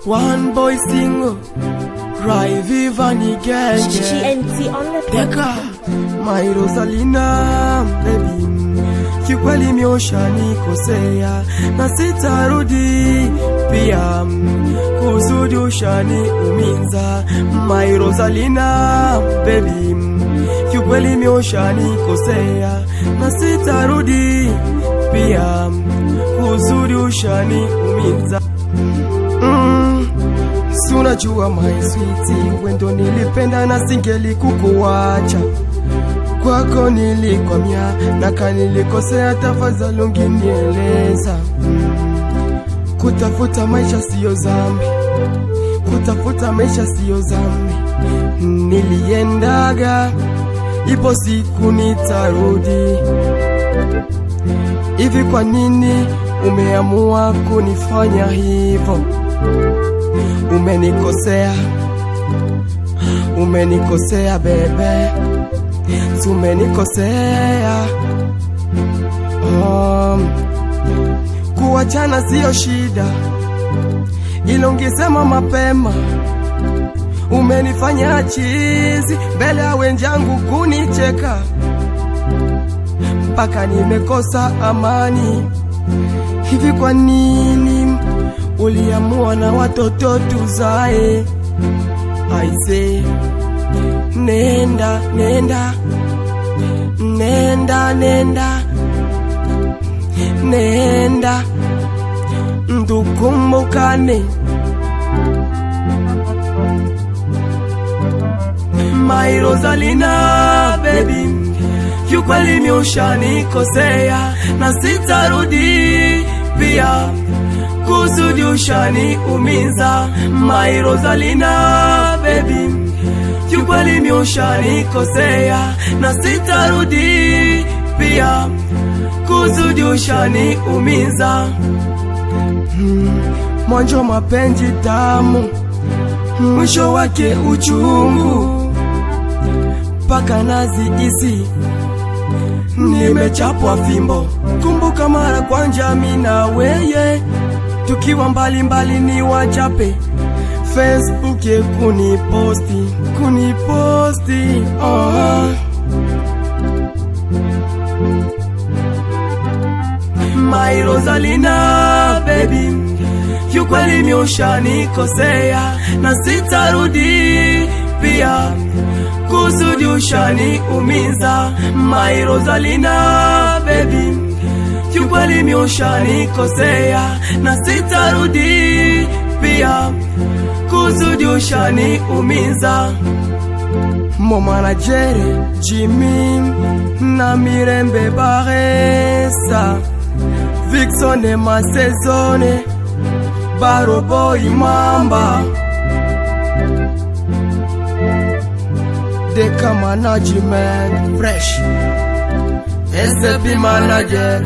One boy single, Rai Vivani gang. GNT on the Deka, my Rosalina, baby. Kikweli miosha nikosea na sitarudi pia kusudi ushani uminza. My Rosalina, baby. Kikweli miosha nikosea na sitarudi pia kusudi ushani uminza. Unajua my sweetie, wendo nilipenda na singeli kukuacha. Kwako nilikwamia na kanilikosea, tafadhali ungenieleza. Kutafuta maisha siyo zambi, kutafuta maisha siyo zambi. Niliendaga, ipo siku nitarudi. Hivi kwa nini umeamua kunifanya hivyo? Umenikosea, umenikosea bebe, umenikosea. Kuachana siyo shida, ila ungesema mapema. Umenifanya chizi mbele ya wenzangu kunicheka, mpaka nimekosa amani. Hivi kwa nini uliamua na watoto tuzae? I say nenda, nenda, nenda, nenda, nenda, ndukumbukane. My Rosalina, baby. Kiukweli miosha nikosea na sitarudi pia kusudi ushani umiza. My Rosalina, baby. Kiukweli miosha nikosea na sitarudi pia kusudi ushani umiza. Mwanzo mapenzi tamu, mwisho wake uchungu. Paka nazi isi nimechapwa fimbo. Kumbuka mara kwanja mina weye, tukiwa mbali mbali ni wachape. Facebook ye kuniposti, kuniposti. My Rosalina, baby. Kiukweli miosha nikosea na sitarudi pia kusudi ushani umiza. My Rosalina, baby. Kiukweli miosha nikosea na sitarudi pia kusudi ushani umiza. Mon manager Jimmy na Mirembe Baresa, Vixone Masezone, Baroboy Mamba, Deka Management Fresh, SB Manager.